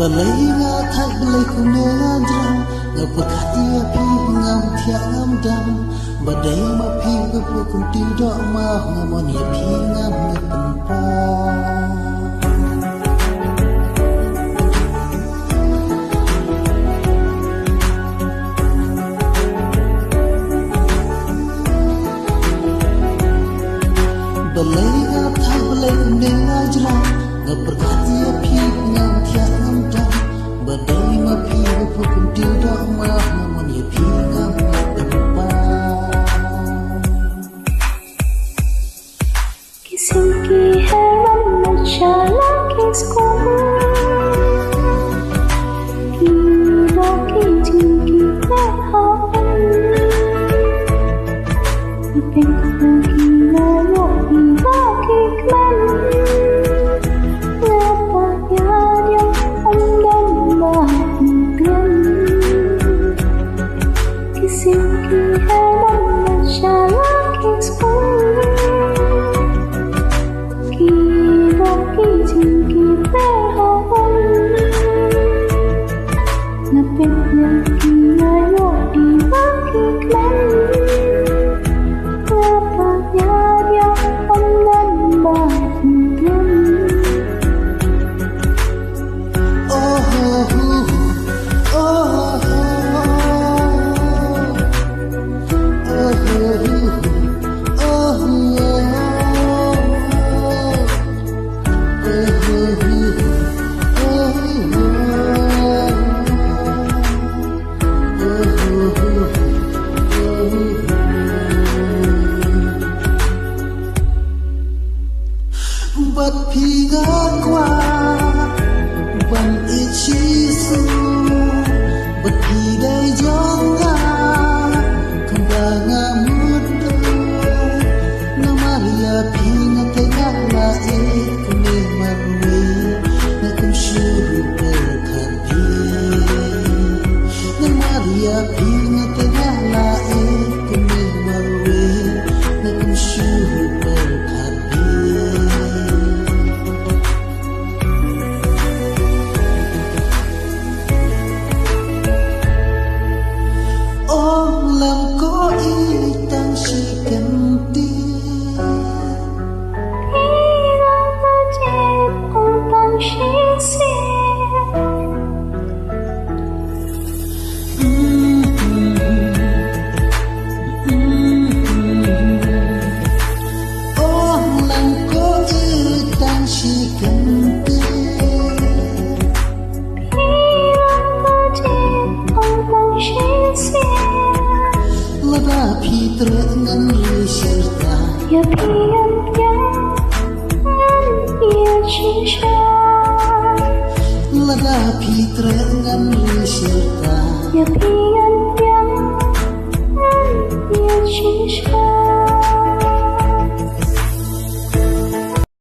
balai nga thak balai kune ngajram ngapakati api ngam thia ngam dam badai ma phi gapu kunti do ma ngamon ye phi ngam ngapan pa balai nga thak balai kune ngajram ngapakati api ngam thia ngam dam badai ma phi gapu kunti do ma ngamon ye phi ngam ngapan pa किस्म की है रमत शाला किसको कीड़ों की जिनकी है हवन पिंकों की नयों की बाकी कमल लेपा यारियों अंदर बाहर किस्म की है रमत शाला किसको जिनकी पैहवन नपिया की नयों की बाकी कमल लेपा यारियों अंदर बाहर But piga kwa ban ichisu but pidai jonga kembanga muda na Maria pina tega la e kune marwe na kumshuru berkapi na Maria pina tega la e kune marwe na kumshuru berkapi Ya pian yang ngan ia cinta Lada pitra ngan risirta Ya pian yang ngan ia cinta